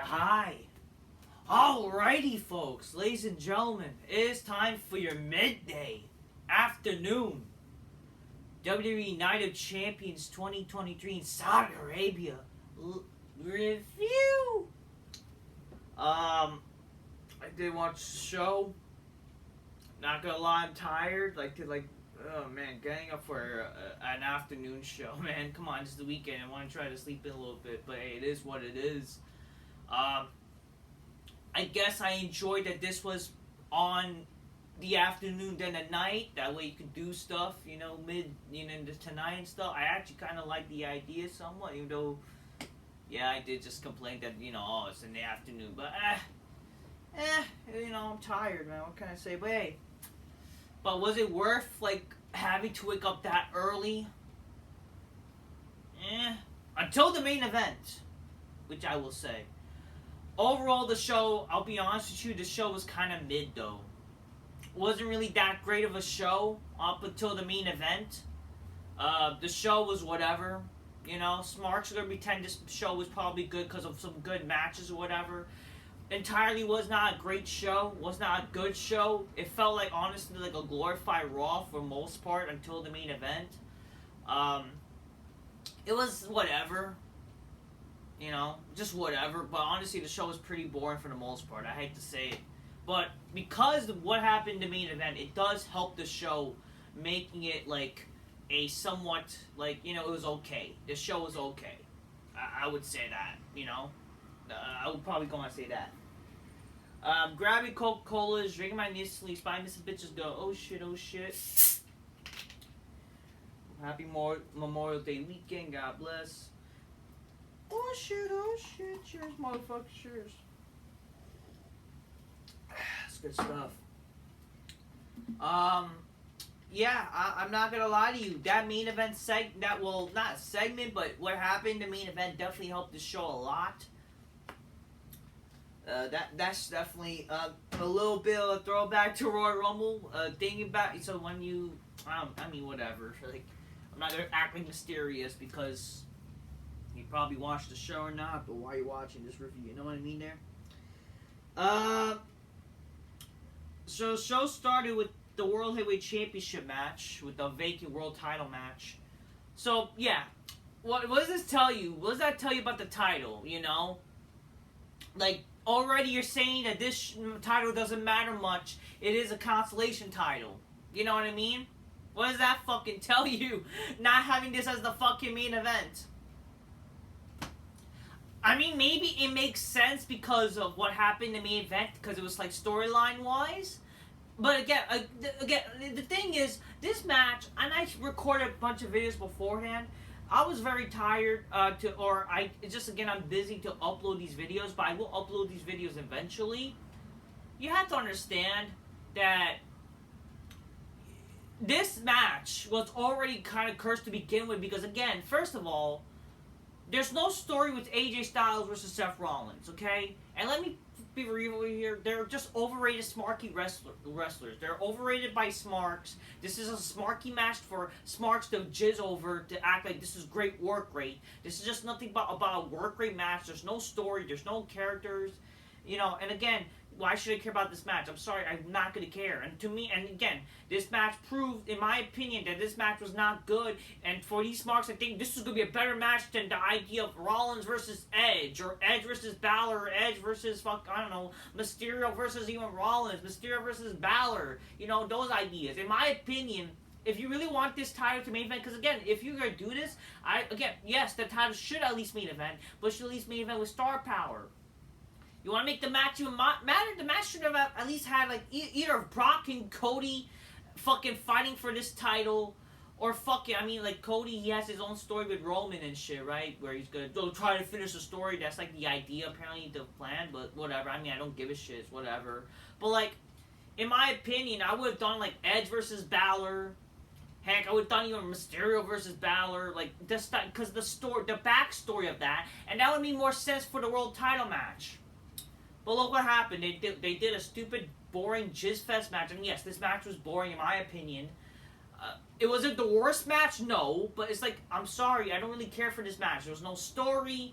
Hi. Alrighty, folks, ladies and gentlemen, it is time for your midday, afternoon, WWE Night of Champions 2023 in Saudi Arabia review. I did watch the show. Not gonna lie, I'm tired. Oh man, getting up for an afternoon show, man. Come on, it's the weekend. I want to try to sleep in a little bit, but hey, it is what it is. I guess I enjoyed that this was on the afternoon than at night. That way you could do stuff, tonight and stuff. I actually kind of like the idea somewhat, even though, yeah, I did just complain that, it's in the afternoon. But, I'm tired, man. What can I say? But hey, was it worth, having to wake up that early? Until the main event, which I will say. Overall, the show, I'll be honest with you, the show was kind of mid, though. Wasn't really that great of a show up until the main event. The show was whatever. Smarks are going to pretend this show was probably good because of some good matches or whatever. Entirely was not a great show. Was not a good show. It felt like, honestly, like a glorified Raw for most part until the main event. It was whatever. Just whatever. But honestly, the show was pretty boring for the most part. I hate to say it. But because of what happened in the main event, it does help the show, making it a somewhat, it was okay. The show was okay. I would say that, I would probably go and say that. Grabbing Coca-Colas, drinking my Nestle, spying missing bitches go, oh shit. Happy Memorial Day weekend, God bless. Oh shit, cheers, motherfucker, cheers. That's good stuff. Yeah, I'm not gonna lie to you. That main event not a segment, but what happened, the main event definitely helped the show a lot. That's definitely a little bit of a throwback to Royal Rumble. Thinking about, so when you, whatever. I'm not gonna act mysterious because you probably watched the show or not, but why are you watching this review? You know what I mean there? So the show started with the World Heavyweight Championship match, with the vacant world title match. So, yeah. What does this tell you? What does that tell you about the title, already you're saying that this title doesn't matter much. It is a consolation title. You know what I mean? What does that fucking tell you? Not having this as the fucking main event. I mean, maybe it makes sense because of what happened in the main event, because it was storyline-wise. But again, the thing is, this match, and I recorded a bunch of videos beforehand. I was very tired I'm busy to upload these videos, but I will upload these videos eventually. You have to understand that this match was already kind of cursed to begin with, because again, first of all, there's no story with AJ Styles versus Seth Rollins, okay? And let me be real here. They're just overrated Smarky wrestlers. They're overrated by Smarks. This is a Smarky match for Smarks to jizz over, to act like this is great work rate. This is just nothing but about a work rate match. There's no story. There's no characters. And again, why should I care about this match? I'm sorry, I'm not going to care. And to me, and again, this match proved, in my opinion, that this match was not good. And for these marks, I think this is going to be a better match than the idea of Rollins versus Edge, or Edge versus Balor, or Edge versus, Mysterio versus even Rollins, Mysterio versus Balor. Those ideas. In my opinion, if you really want this title to main event, because again, if you're going to do this, yes, the title should at least main event, but should at least main event with star power. You want to make the match even matter? The match should have at least had, either Brock and Cody fucking fighting for this title, or Cody, he has his own story with Roman and shit, right? Where he's going to try to finish the story. That's, the idea, apparently, the plan, but whatever. I don't give a shit. It's whatever. But, in my opinion, I would have done, Edge versus Balor. Heck, I would have done even Mysterio versus Balor, because the backstory of that, and that would make more sense for the world title match. But look what happened. They did a stupid, boring jizz fest match. And yes, this match was boring in my opinion. It wasn't the worst match, no. But it's I'm sorry, I don't really care for this match. There was no story.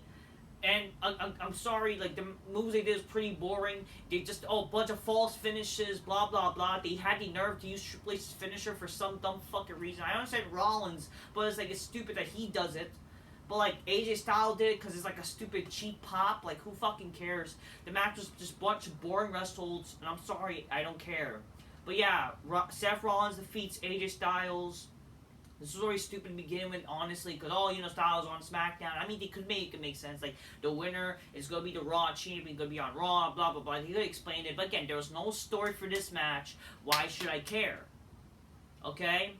And I'm sorry, like, the moves they did is pretty boring. They just, oh, bunch of false finishes, blah, blah, blah. They had the nerve to use Triple H's finisher for some dumb fucking reason. I understand Rollins, but it's like, it's stupid that he does it. But, like, AJ Styles did it because it's like a stupid cheap pop. Like, who fucking cares? The match was just a bunch of boring rest holds, and I'm sorry, I don't care. But yeah, Seth Rollins defeats AJ Styles. This was already stupid to begin with, honestly, because, oh, you know, Styles on SmackDown. I mean, they could make it make sense. Like, the winner is going to be the Raw champion, going to be on Raw, blah, blah, blah. He could explain it. But again, there was no story for this match. Why should I care? Okay?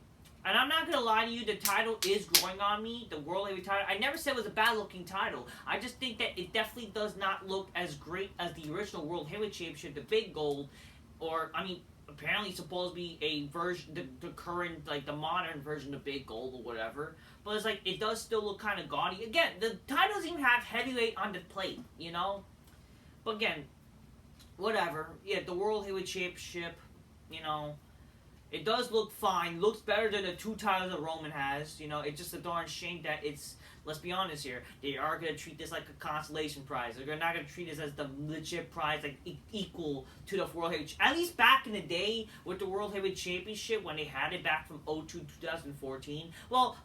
And I'm not going to lie to you, the title is growing on me, the World Heavyweight title. I never said it was a bad-looking title. I just think that it definitely does not look as great as the original World Heavyweight Championship, the big gold, or, I mean, apparently it's supposed to be a version, the current, like, the modern version of Big Gold or whatever. But it's like, it does still look kind of gaudy. Again, the title doesn't even have heavyweight on the plate, you know? But again, whatever. Yeah, the World Heavyweight Championship, you know, it does look fine. Looks better than the 2 titles that Roman has. You know, it's just a darn shame that it's, let's be honest here, they are going to treat this like a consolation prize. They're not going to treat this as the legit prize, like, equal to the World Heavyweight. At least back in the day with the World Heavyweight Championship, when they had it back from 02 to 2014. Well,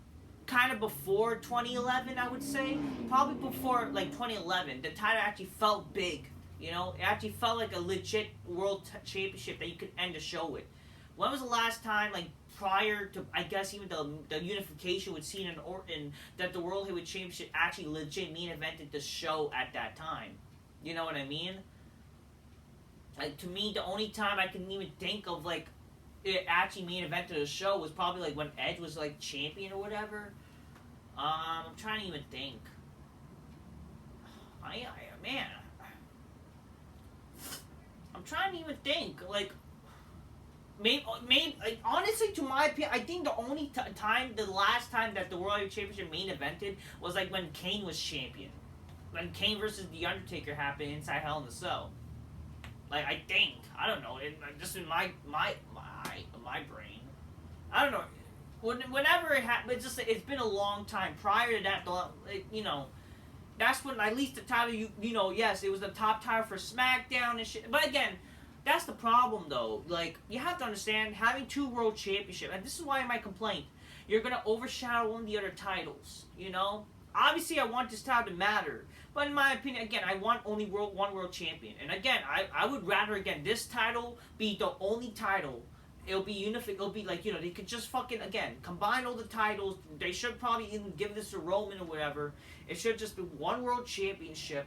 kind of before 2011, I would say. Probably before, like, 2011. The title actually felt big, you know? It actually felt like a legit World Championship that you could end the show with. When was the last time, like, prior to, I guess, even the unification with Cena and Orton, that the World Heavyweight Championship actually legit main evented the show at that time? You know what I mean? Like, to me, the only time I can even think of, like, it actually main evented the show was probably, like, when Edge was, like, champion or whatever. I'm trying to even think. Man. I'm trying to even think, like, Maybe, like, honestly, to my opinion, I think the only the last time that the World Heavyweight Championship main evented was like when Kane was champion, when Kane versus The Undertaker happened inside Hell in a Cell. Like, I think, I don't know, just in my brain, I don't know. Whenever it happened, it's been a long time. Prior to that, you know, that's when at least the title, you know, yes, it was the top title for SmackDown and shit. But again, that's the problem, though. Like, you have to understand, having 2 world championships, and this is why my complaint, you're going to overshadow one of the other titles, you know? Obviously, I want this title to matter, but in my opinion, again, I want only one world champion. And again, I would rather, again, this title be the only title. It'll be unified. It'll be like, you know, they could just fucking, again, combine all the titles. They should probably even give this to Roman or whatever. It should just be one world championship.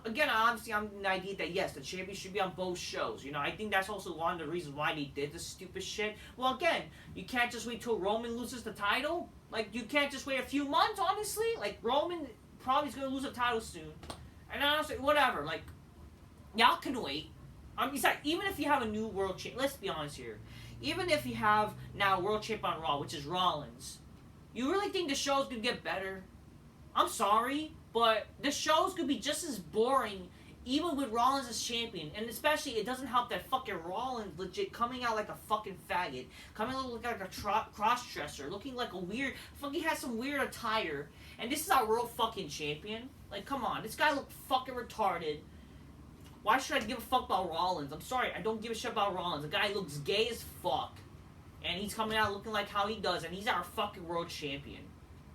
Again, obviously, I'm the idea that, yes, the champion should be on both shows. You know, I think that's also one of the reasons why they did this stupid shit. Well, again, you can't just wait till Roman loses the title. Like, you can't just wait a few months, honestly. Like, Roman probably is going to lose the title soon. And honestly, whatever. Like, y'all can wait. Besides, even if you have a new world champ, let's be honest here. Even if you have now world champ on Raw, which is Rollins, you really think the show's going to get better? I'm sorry. But the shows could be just as boring, even with Rollins as champion. And especially, it doesn't help that fucking Rollins legit coming out like a fucking faggot. Coming out looking like a cross-dresser. Looking like a weird... Fucking has some weird attire. And this is our world fucking champion? Like, come on. This guy looked fucking retarded. Why should I give a fuck about Rollins? I'm sorry, I don't give a shit about Rollins. The guy looks gay as fuck. And he's coming out looking like how he does. And he's our fucking world champion.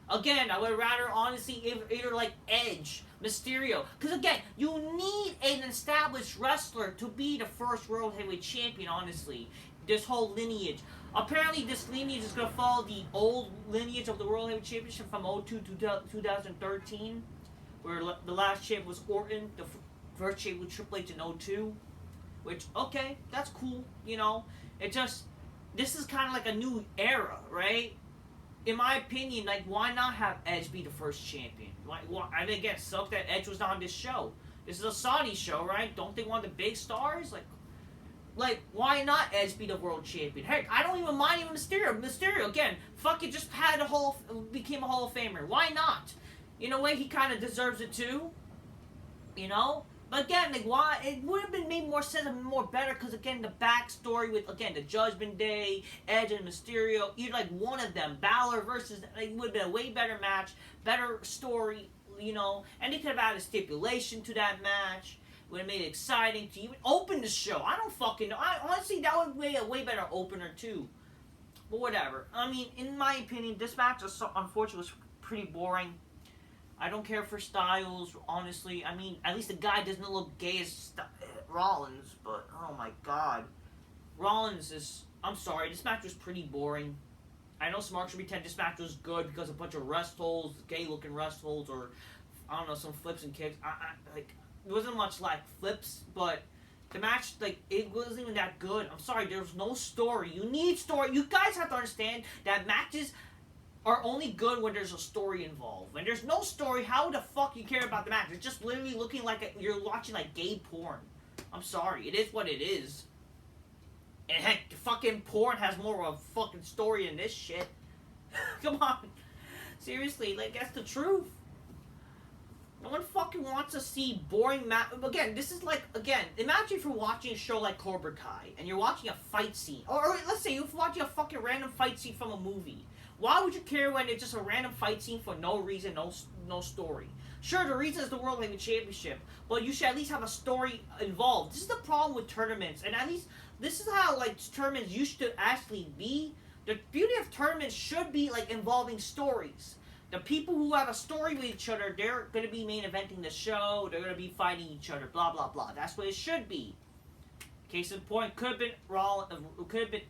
Again, I would rather, honestly, either like Edge, Mysterio. Because, again, you need an established wrestler to be the first World Heavyweight Champion, honestly. This whole lineage. Apparently, this lineage is going to follow the old lineage of the World Heavyweight Championship from 02 to 2013. Where the last champ was Orton. The first champ was Triple H in 02. Which, okay, that's cool, you know. It just, this is kind of like a new era, right? In my opinion, like, why not have Edge be the first champion? Why, I mean, again, suck that Edge was on this show. This is a Saudi show, right? Don't they want the big stars? Like, why not Edge be the world champion? Heck, I don't even mind even Mysterio. Mysterio, again, fuck it, just became a Hall of Famer. Why not? In a way, he kind of deserves it too. You know? But again, like, why? It would have been made more sense and more better because, again, the backstory with, again, the Judgment Day, Edge and Mysterio, either like one of them, Balor versus, like, would have been a way better match, better story, and they could have added a stipulation to that match. Would have made it exciting to even open the show. I don't fucking know. Honestly, that would be a way better opener too. But whatever. I mean, in my opinion, this match was unfortunately was pretty boring. I don't care for Styles, honestly. I mean, at least the guy doesn't look gay as Rollins, but oh my god. Rollins is... I'm sorry, this match was pretty boring. I know Smart should pretend this match was good because a bunch of rest holds, gay-looking rest holds, or, I don't know, some flips and kicks. It wasn't much like flips, but the match, it wasn't even that good. I'm sorry, there was no story. You need story. You guys have to understand that matches are only good when there's a story involved. When there's no story, how the fuck you care about the match? It's just literally looking like you're watching, gay porn. I'm sorry, it is what it is. And heck, fucking porn has more of a fucking story than this shit. Come on. Seriously, that's the truth. No one fucking wants to see boring match. Again, this is imagine if you're watching a show like Cobra Kai, and you're watching a fight scene. Or let's say you're watching a fucking random fight scene from a movie. Why would you care when it's just a random fight scene for no reason, no story? Sure, the reason is the World Heavyweight Championship, but you should at least have a story involved. This is the problem with tournaments, and at least this is how tournaments used to actually be. The beauty of tournaments should be involving stories. The people who have a story with each other, they're going to be main eventing the show. They're going to be fighting each other. Blah blah blah. That's what it should be. Case in point, could have been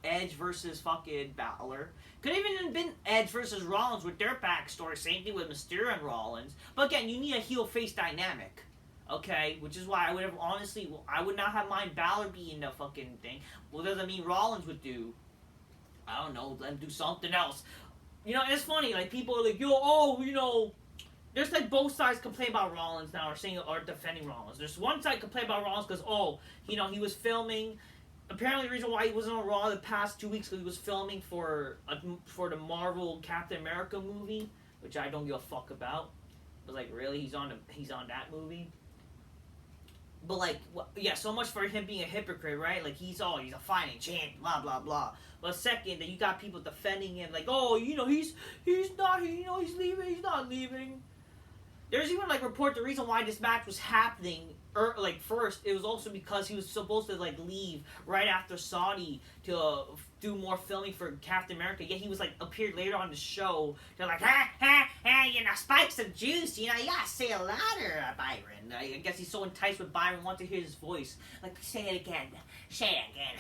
Edge versus fucking Balor. Could have even been Edge versus Rollins with their backstory. Same thing with Mysterio and Rollins. But again, you need a heel-face dynamic. Okay? Which is why I would have, honestly, I would not have mind Balor being the fucking thing. Well, doesn't mean Rollins would do. I don't know, let him do something else. And it's funny, people are there's both sides complain about Rollins now, or defending Rollins. There's one side complain about Rollins because, he was filming. Apparently the reason why he wasn't on Raw the past 2 weeks because he was filming for the Marvel Captain America movie, which I don't give a fuck about. But really, he's on that movie. But so much for him being a hypocrite, right? He's a fighting champion, blah blah blah. But second, that you got people defending him, he's not, he's leaving, he's not leaving. There's even report the reason why this match was happening. First, it was also because he was supposed to leave right after Saudi to do more filming for Captain America. Yet he was appeared later on the show. They're spike some juice. You gotta say it louder, Byron. I guess he's so enticed with Byron, wants to hear his voice. Say it again. Say it again.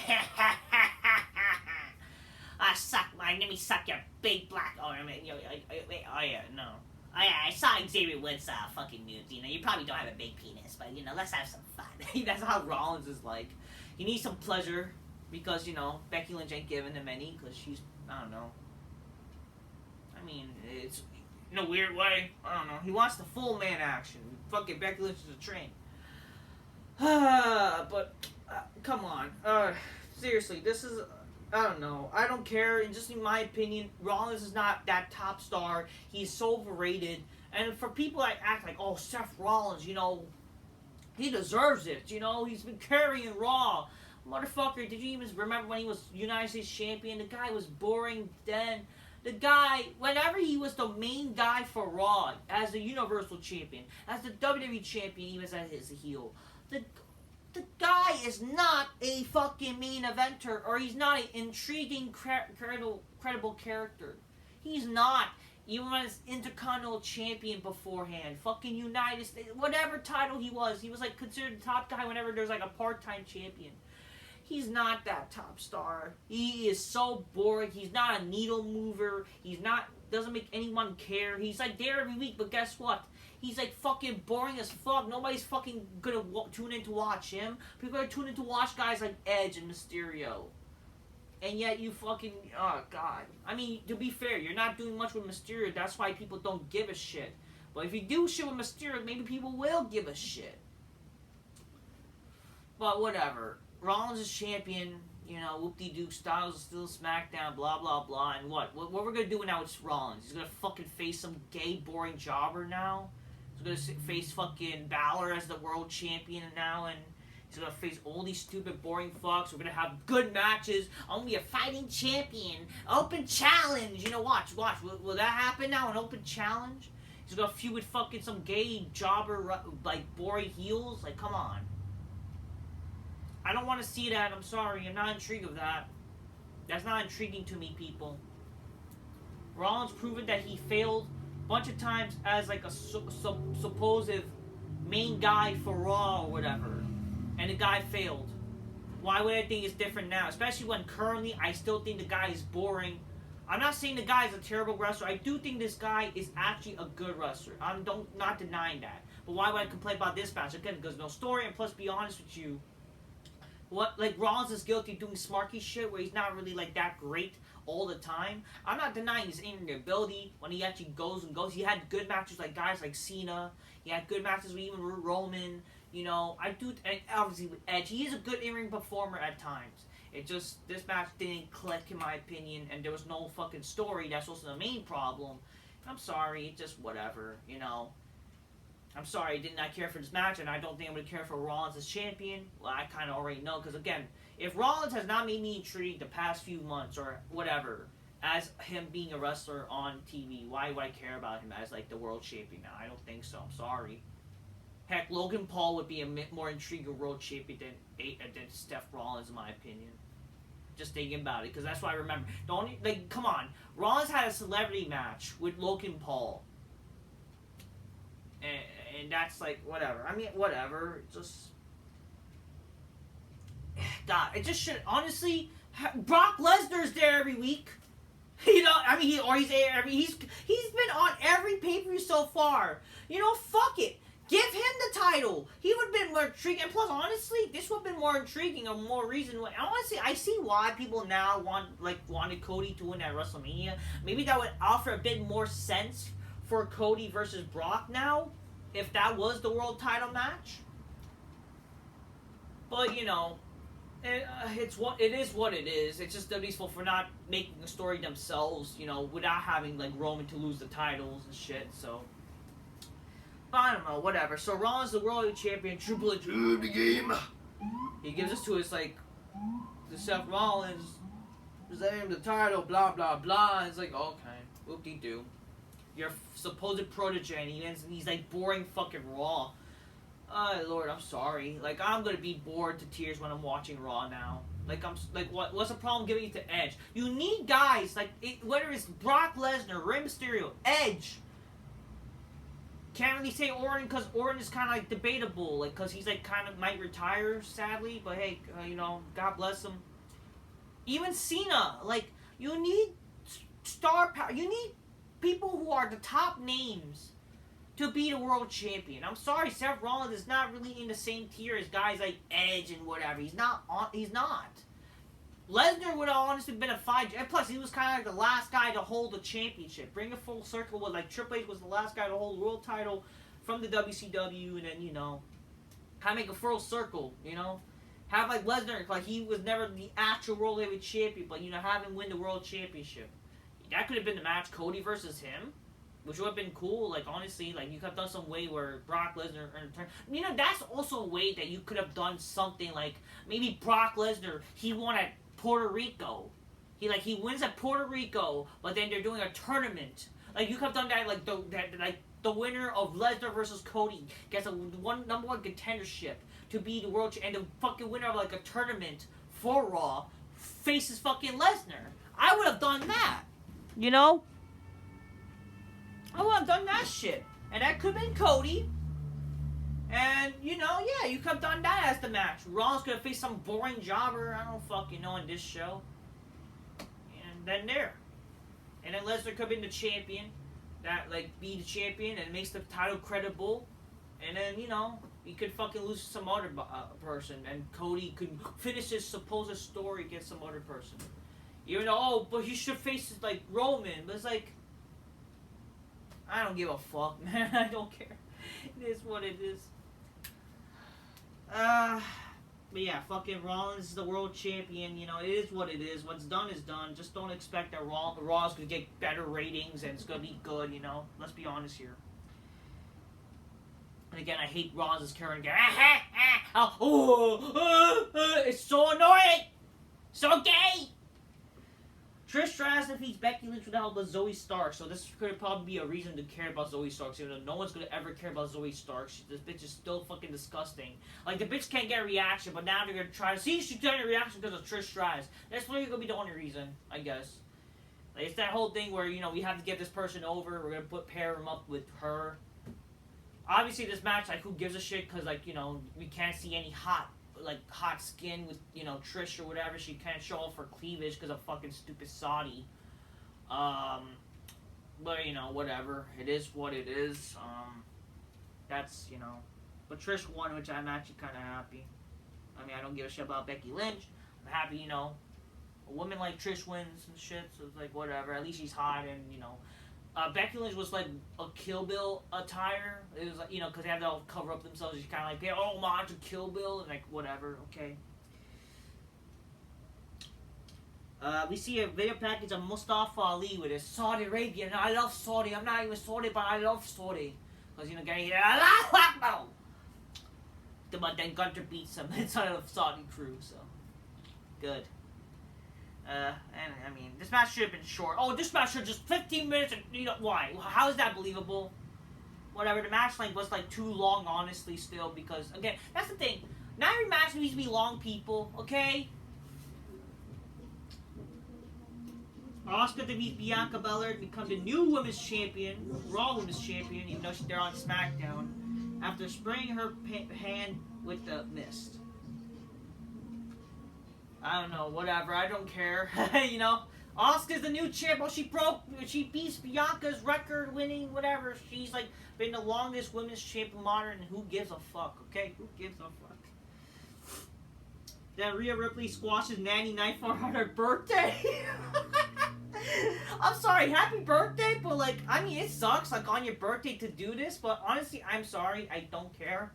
Let me suck your big black. Oh, yeah, no. Oh yeah, I saw Xavier Woods' fucking news. You probably don't have a big penis, but let's have some fun. That's how Rollins is like. He needs some pleasure because Becky Lynch ain't giving him any because she's, I don't know. I mean, it's in a weird way. I don't know. He wants the full man action. Fucking Becky Lynch is a train. But come on. Seriously, this is. I don't know. I don't care. And just in my opinion, Rollins is not that top star. He's so overrated. And for people that act oh, Seth Rollins, he deserves it. He's been carrying Raw. Motherfucker, did you even remember when he was United States Champion? The guy was boring then. The guy, whenever he was the main guy for Raw, as the Universal Champion, as the WWE Champion, he was as a heel. The guy is not a fucking main eventer, or he's not an intriguing, credible character. He's not. Even when he's Intercontinental Champion beforehand, fucking United States, whatever title he was considered the top guy whenever there's a part-time champion. He's not that top star. He is so boring. He's not a needle mover. Doesn't make anyone care. He's there every week, but guess what? He's fucking boring as fuck. Nobody's fucking gonna tune in to watch him. People are tuning in to watch guys like Edge and Mysterio. And yet you fucking, oh god. I mean, to be fair, you're not doing much with Mysterio. That's why people don't give a shit. But if you do shit with Mysterio, maybe people will give a shit. But whatever. Rollins is champion. Whoop-de-doo, Styles is still SmackDown, blah, blah, blah. And what we're going to do now with Rollins? He's going to fucking face some gay, boring jobber now? He's going to face fucking Balor as the world champion now, and he's going to face all these stupid, boring fucks. We're going to have good matches. I'm going to be a fighting champion. Open challenge. Watch. Will that happen now, an open challenge? He's gonna feud with fucking some gay jobber, like, boring heels. Like, come on. I don't want to see that. I'm sorry. I'm not intrigued of that. That's not intriguing to me, people. Rollins proven that he failed a bunch of times as, like, a supposed main guy for Raw or whatever. And the guy failed. Why would I think it's different now? Especially when currently I still think the guy is boring. I'm not saying the guy is a terrible wrestler. I do think this guy is actually a good wrestler. I'm not denying that. But why would I complain about this match? Again, because no story, and plus, be honest with you, Rollins is guilty of doing smarky shit where he's not really, like, that great all the time. I'm not denying his in-ring ability when he actually goes. He had good matches like guys like Cena. He had good matches with even Roman. You know, and obviously with Edge. He is a good in-ring performer at times. It just, this match didn't click in my opinion, and there was no fucking story. That's also the main problem. I'm sorry, it's just whatever, you know. I'm sorry I did not care for this match, and I don't think I'm going to care for Rollins as champion. Well, I kind of already know, because again, if Rollins has not made me intrigued the past few months, or whatever, as him being a wrestler on TV, why would I care about him as, like, the world champion now? I don't think so. I'm sorry. Heck, Logan Paul would be a more intriguing world champion than Seth Rollins, in my opinion. Just thinking about it, because that's what I remember. Come on. Rollins had a celebrity match with Logan Paul. And that's, like, whatever. I mean, whatever. Just... God, it just should... Honestly, Brock Lesnar's there every week. You know, I mean, he's there every... He's been on every pay-per-view so far. You know, fuck it. Give him the title. He would have been more intriguing. And plus, honestly, this would have been more intriguing or more reason why. Honestly, I see why people now wanted Cody to win at WrestleMania. Maybe that would offer a bit more sense for Cody versus Brock now, if that was the world title match. But, you know, it is what it is. It's just WWE's fault for not making the story themselves, you know, without having, like, Roman to lose the titles and shit, so... But I don't know, whatever. So Rollins the world champion, Triple H the game. He gives us to his, like, to Seth Rollins, presenting him the title, blah blah blah. It's like, okay, whoop-de-doo. Your supposed protege, and he's like boring fucking Raw. Lord, I'm sorry. Like, I'm gonna be bored to tears when I'm watching Raw now. Like, what's the problem giving it to Edge? You need guys like whether it's Brock Lesnar, Rey Mysterio, Edge. Can't really say Orton because Orton is kind of like debatable, like because he's like kind of might retire sadly. But hey, you know, God bless him. Even Cena, like you need star power. You need people who are the top names to be the world champion. I'm sorry, Seth Rollins is not really in the same tier as guys like Edge and whatever. He's not. Lesnar would have honestly been a fine. And plus, he was kind of like the last guy to hold the championship. Bring a full circle with, like, Triple H was the last guy to hold the world title from the WCW. And then, you know, kind of make a full circle, you know. Have, like, Lesnar, like, he was never the actual World Heavyweight Champion, but, you know, have him win the World Championship. That could have been the match, Cody versus him, which would have been cool. Like, honestly, like, you could have done some way where Brock Lesnar earned a turn. You know, that's also a way that you could have done something like, maybe Brock Lesnar, he won at Puerto Rico. He wins at Puerto Rico, but then they're doing a tournament. Like, you could have done that, like, the winner of Lesnar versus Cody gets a number one contendership to be the world and the fucking winner of, like, a tournament for Raw faces fucking Lesnar. I would have done that. You know? I would have done that shit. And that could have been Cody. And, you know, yeah, you could have done that as the match. Rollins could have faced some boring jobber, I don't fucking know, in this show. And then there. And then Lesnar could have been the champion. That, like, be the champion and makes the title credible. And then, you know, he could fucking lose to some other person. And Cody could finish his supposed story against some other person. Even though, oh, but he should face, like, Roman. But it's like, I don't give a fuck, man. I don't care. It is what it is. But yeah, fucking Rollins is the world champion. You know, it is what it is. What's done is done. Just don't expect that Raw's gonna get better ratings and it's gonna be good. You know, let's be honest here. And again, I hate Rollins' character. It's so annoying, so gay. Trish Stratus defeats Becky Lynch with the help of Zoe Stark, so this could probably be a reason to care about Zoe Stark, even though no one's gonna ever care about Zoe Stark. This bitch is still fucking disgusting. Like, the bitch can't get a reaction, but now they're gonna try to see she's getting a reaction because of Trish Stratus. That's literally gonna be the only reason, I guess. Like, it's that whole thing where, you know, we have to get this person over, we're gonna pair him up with her. Obviously, this match, like, who gives a shit, because, like, you know, we can't see any hot skin with, you know, Trish or whatever. She can't show off her cleavage because of fucking stupid Saudi. But, you know, whatever. It is what it is. That's, you know. But Trish won, which I'm actually kind of happy. I mean, I don't give a shit about Becky Lynch. I'm happy, you know, a woman like Trish wins and shit, so it's like, whatever. At least she's hot and, you know. Becky Lynch was like a Kill Bill attire. It was like, you know, because they have to all cover up themselves. She's kind of like, oh, homage to Kill Bill, and like, whatever, okay. We see a video package of Mustafa Ali with his Saudi Arabia, and I love Saudi. I'm not even Saudi, but I love Saudi. Because, you know, getting Allahu Akbar! But then Gunter beats him inside of Saudi crew, so. Good. And I mean, this match should have been short. Oh, this match should just 15 minutes, and you know, why? How is that believable? Whatever, the match length was like too long, honestly, still, because, again, that's the thing. Not every match needs to be long, people, okay? Asuka defeats Bianca Belair to become the new Women's Champion, Raw Women's Champion, even though they're on SmackDown, after spraying her hand with the mist. I don't know, whatever, I don't care. You know, Asuka's the new champ. Well, she beats Bianca's record winning, whatever. She's like been the longest women's champion modern, and who gives a fuck, okay? Who gives a fuck? Then Rhea Ripley squashes Nanny Nightmare on her birthday. I'm sorry, happy birthday, but like, I mean, it sucks, like, on your birthday to do this, but honestly, I'm sorry, I don't care.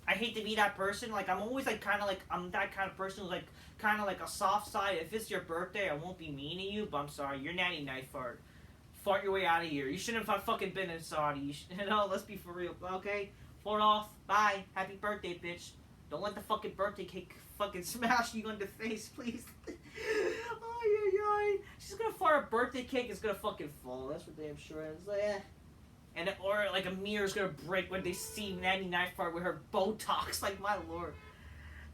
I hate to be that person. Like, I'm always like, kind of like, I'm that kind of person who's like, kind of like a soft side. If it's your birthday, I won't be mean to you, but I'm sorry, you're Nanny Night Fart. Fart your way out of here. You shouldn't have fucking been in Saudi. You know, let's be for real, okay? Fart off. Bye. Happy birthday, bitch. Don't let the fucking birthday cake fucking smash you on the face, please. Oh, she's gonna fart a birthday cake, it's gonna fucking fall. That's what damn sure is. Like, eh. And or like a mirror's gonna break when they see Nanny Night Fart with her Botox. Like, my lord.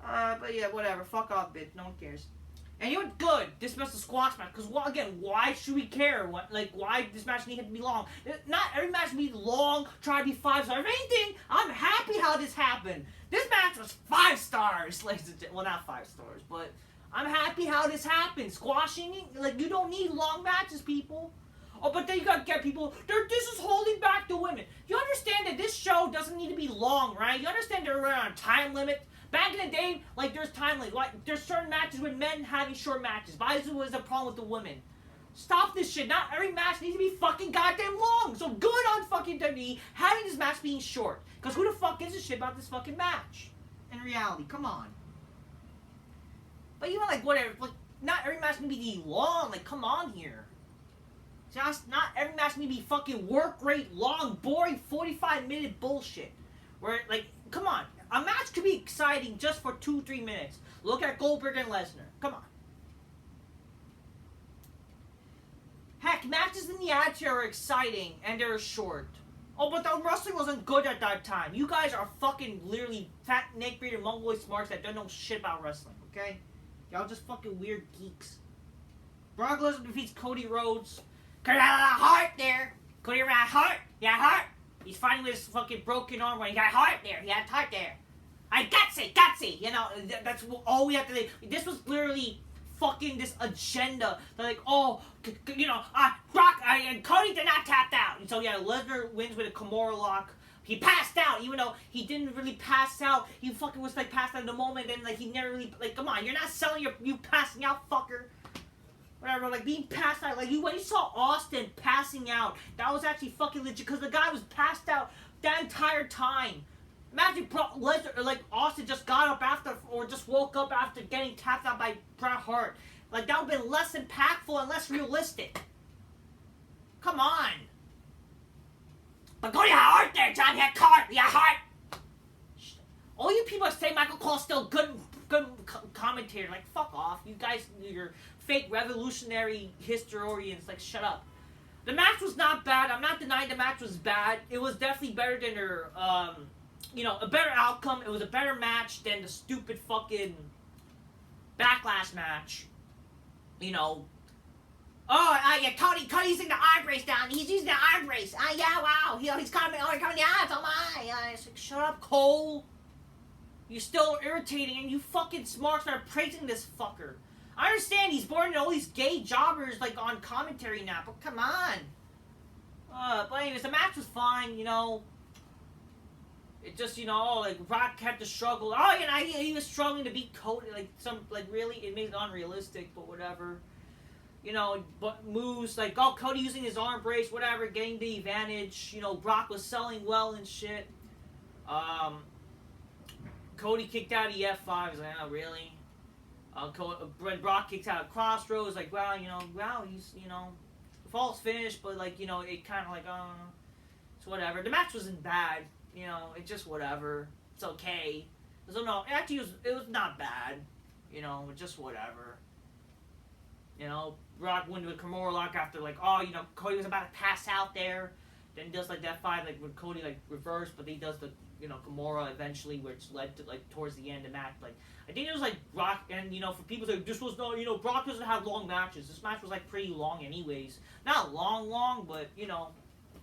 But yeah, whatever. Fuck off, bitch. No one cares. And you know what? Good. This match is a squash match. Because, well, again, why should we care? What, like, why this match needs to be long? Not every match needs to be long, try to be 5 stars. If anything, I'm happy how this happened. This match was 5 stars, ladies and gentlemen. Well, not 5 stars, but I'm happy how this happened. Squashing, like, you don't need long matches, people. Oh, but then you gotta get people, this is holding back the women. You understand that this show doesn't need to be long, right? You understand they're on a time limit? Back in the day, like, there's time limit. Like, there's certain matches with men having short matches. Why is the problem with the women? Stop this shit. Not every match needs to be fucking goddamn long. So good on fucking WWE having this match being short. Because who the fuck gives a shit about this fucking match? In reality, come on. But even, like, whatever. Like, not every match needs to be long. Like, come on here. Just not every match needs to be fucking work rate, long, boring, 45-minute bullshit. Where, like, come on. A match could be exciting just for 2-3 minutes. Look at Goldberg and Lesnar. Come on. Heck, matches in the Attitude are exciting and they're short. Oh, but the wrestling wasn't good at that time. You guys are fucking literally fat, neck-bearded, mongoloid smarts that don't know shit about wrestling, okay? Y'all just fucking weird geeks. Brock Lesnar defeats Cody Rhodes. Cody had a heart there. Cody had a heart. He had a heart. He's fighting with his fucking broken arm when he got a heart there. He had a heart there. I gutsy. You know, that's all we have to do. This was literally fucking this agenda. They're like, oh, you know, Brock and Cody did not tap out. And so, yeah, Lesnar wins with a Kimura lock. He passed out, even though he didn't really pass out. He fucking was, like, passed out in the moment, and, like, he never really, like, come on, you're not selling you passing out, fucker. Whatever, like, being passed out, like, when you saw Austin passing out, that was actually fucking legit, because the guy was passed out that entire time. Imagine Lesnar, or, like, Austin just got up after, or just woke up after getting tapped out by Bret Hart. Like, that would have been less impactful and less realistic. Come on. But go to your heart there, John, your heart, your heart. All you people say Michael Cole's still good commentator. Like, fuck off. You guys, you're fake revolutionary historians. Like, shut up. The match was not bad. I'm not denying the match was bad. It was definitely better than their, a better outcome. It was a better match than the stupid fucking Backlash match. Yeah, Cody's using the arm brace down. He's using the arm brace. Yeah, wow. He's coming. Oh, yeah, it's on my. It's like, shut up, Cole. You're still irritating, and you fucking smart start praising this fucker. I understand he's born in all these gay jobbers, like, on commentary now, but come on. But anyways, the match was fine, It just, like, Rock had to struggle. Oh, he was struggling to beat Cody, really, it made it unrealistic, but whatever. But moves, like, Cody using his arm brace, whatever, getting the advantage. Brock was selling well and shit. Cody kicked out of the F5. I was like, oh, really? Brock kicked out of Crossroads. Like, he's, false finish, but, like, it kind of like, it's whatever. The match wasn't bad. It's just whatever. It's okay. So, no, actually, it was not bad. Just whatever. Brock went to a Kimura lock after, like, Cody was about to pass out there. Then he does, like, that fight, like, when Cody, like, reversed, but he does the, Kimura eventually, which led to, like, towards the end of the match. Like, I think it was, like, Brock, and, for people that this was, no, Brock doesn't have long matches. This match was, like, pretty long anyways. Not long, but, it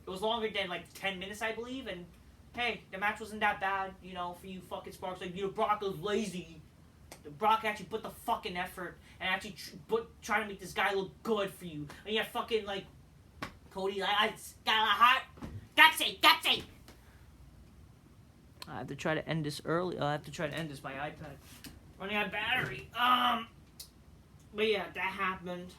was longer than, like, 10 minutes, I believe, and, hey, the match wasn't that bad, for you fucking Sparks. Like, Brock was lazy. Brock actually put the fucking effort and actually try to make this guy look good for you. And yeah, fucking, like, Cody, I got a heart. Gutsy. I have to try to end this early. I have to try to end this. My iPad running out of battery. But yeah, that happened.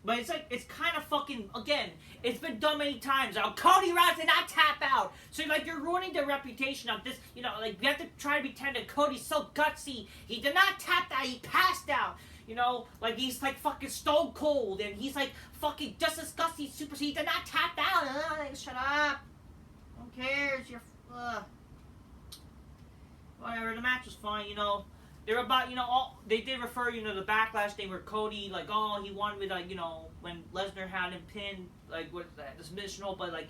But it's like, it's kind of fucking, again, it's been done many times. Cody Rhodes did not tap out. So, like, you're ruining the reputation of this, like, you have to try to pretend that Cody's so gutsy. He did not tap out. He passed out. Like, he's, like, fucking stone cold. And he's, like, fucking just as gutsy, super. He did not tap out. Shut up. Who cares? Whatever. The match was fine, They were about, they did refer, to the Backlash thing where Cody, like, he won with, like, when Lesnar had him pinned, like, with the submission hold, but, like,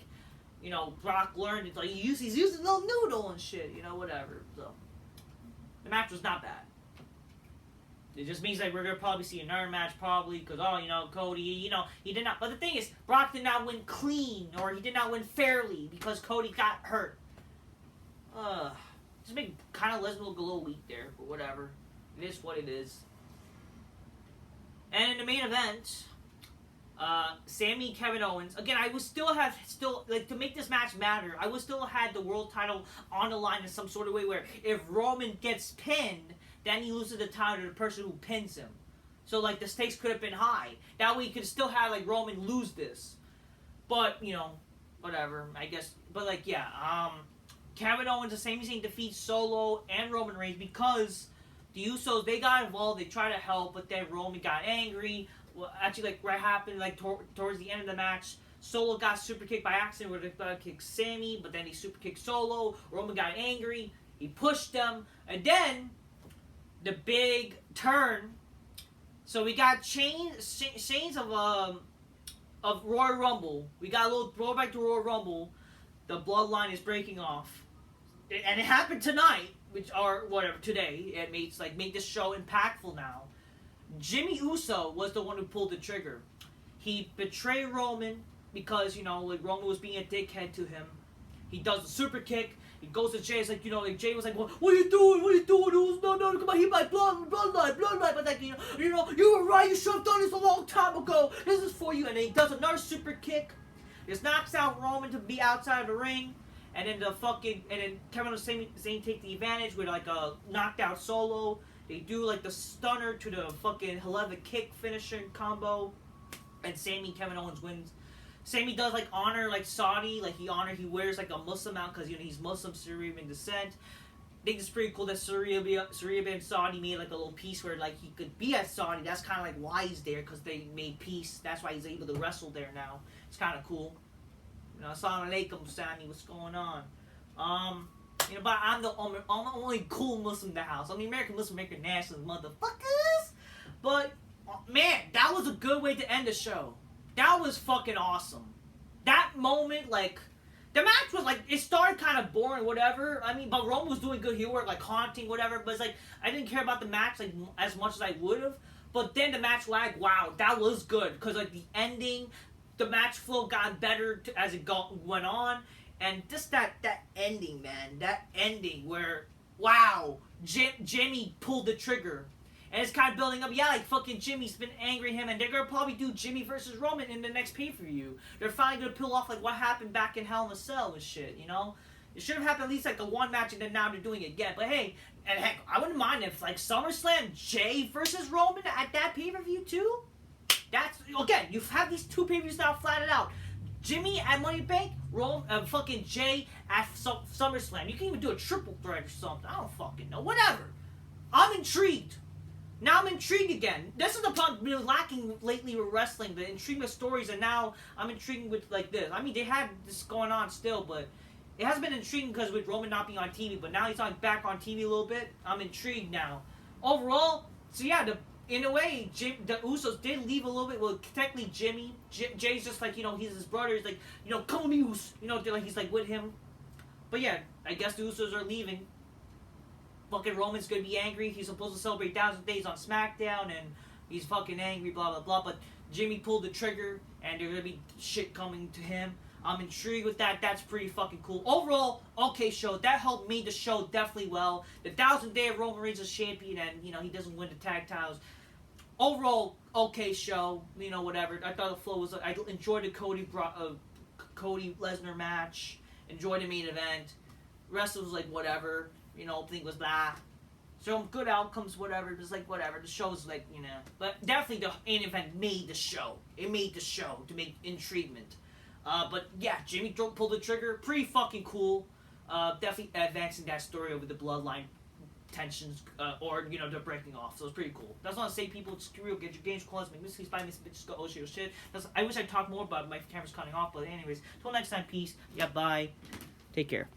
Brock learned, it's like, he's using a little noodle and shit, whatever, so. The match was not bad. It just means, like, we're going to probably see another match, probably, because, Cody, he did not, but the thing is, Brock did not win clean, or he did not win fairly, because Cody got hurt. Just make kind of Lesnar look a little weak there, but whatever. It is what it is. And in the main event, Sami and Kevin Owens. Again, I would still like, to make this match matter, I would still have the world title on the line in some sort of way where if Roman gets pinned, then he loses the title to the person who pins him. So, like, the stakes could have been high. That way you could still have, like, Roman lose this. But, whatever, I guess. But, like, yeah, Kevin Owens, the Sami Zayn defeats Solo and Roman Reigns because the Usos, they got involved, they tried to help, but then Roman got angry. Well, actually, like, what happened, like, towards the end of the match, Solo got super kicked by accident where they kicked Sami, but then he super kicked Solo. Roman got angry, he pushed them, and then the big turn. So we got chains of Royal Rumble. We got a little throwback to Royal Rumble. The Bloodline is breaking off. And it happened tonight, today. It made this show impactful now. Jimmy Uso was the one who pulled the trigger. He betrayed Roman because, like, Roman was being a dickhead to him. He does the super kick. He goes to Jay. It's like, like, Jay was like, what are you doing? No, come on, he my bloodline. But, like, you were right. You should have done this a long time ago. This is for you. And then he does another super kick. This knocks out Roman to be outside of the ring. And then Kevin and Zayn take the advantage with, like, a knocked out Solo. They do, like, the stunner to the fucking Heleva kick finisher combo. And Kevin Owens wins. Sami does, like, honor, like, Saudi. Like, he wears, like, a Muslim out because, he's Muslim, Syrian descent. I think it's pretty cool that Sarabia and Saudi made, like, a little piece where, like, he could be at Saudi. That's kind of, like, why he's there, because they made peace. That's why he's able to wrestle there now. It's kind of cool. Assalamu alaikum, Sami, what's going on? But I'm the only cool Muslim in the house. I'm the American Muslim, American nationalist, motherfuckers. But man, that was a good way to end the show. That was fucking awesome. That moment, like, the match was like, it started kind of boring, whatever. I mean, but Roman was doing good heel work, like haunting, whatever. But it's like, I didn't care about the match like as much as I would have. But then the match lagged. Wow, that was good because like the ending, the match flow got better as it went on, and just that ending, man, that ending where wow, Jimmy pulled the trigger. And it's kind of building up. Yeah, like fucking Jimmy's been angry at him, and they're gonna probably do Jimmy versus Roman in the next pay-per-view. They're finally gonna peel off like what happened back in Hell in a Cell and shit. You know, it should have happened at least like a one match, and then now they're doing it again. But hey, and heck, I wouldn't mind if like SummerSlam Jay versus Roman at that pay-per-view too. That's again, you have these two pay-per-views now flatted out. Jimmy at Money in the Bank, fucking Jay at SummerSlam. You can even do a triple threat or something. I don't fucking know. Whatever. I'm intrigued. Now I'm intrigued again. This is the problem I've been lacking lately with wrestling, the intriguing stories, and now I'm intrigued with like this. I mean, they had this going on still, but it has been intriguing because with Roman not being on TV, but now he's back on TV a little bit. I'm intrigued now. Overall, so yeah, in a way, the Usos did leave a little bit. Well, technically, Jimmy, Jay's just like, you know, he's his brother. He's like, you know, come with me, Us. You know, he's like with him. But yeah, I guess the Usos are leaving. Fucking Roman's gonna be angry. He's supposed to celebrate 1,000 days on SmackDown, and he's fucking angry, blah, blah, blah. But Jimmy pulled the trigger, and there's gonna be shit coming to him. I'm intrigued with that. That's pretty fucking cool. Overall, okay show. That helped me the show definitely well. The 1,000th day of Roman Reigns as champion, and, you know, he doesn't win the tag titles. Overall, okay show. You know, whatever. I thought the flow was... I enjoyed the Cody Lesnar match. Enjoyed the main event. The rest was like, whatever. You know, thing was that. So good outcomes, whatever. Just like whatever. The show's like, you know. But definitely the main event made the show. It made the show to make intriguement. But yeah, Jimmy pulled the trigger. Pretty fucking cool. Definitely advancing that story over the bloodline tensions, or, you know, they're breaking off. So it's pretty cool. That's what I say, people. It's real. Get your games closed. Make mistakes, buy bitches, go oh shit. I wish I'd talk more, but my camera's cutting off. But anyways, till next time, peace. Yeah, bye. Take care.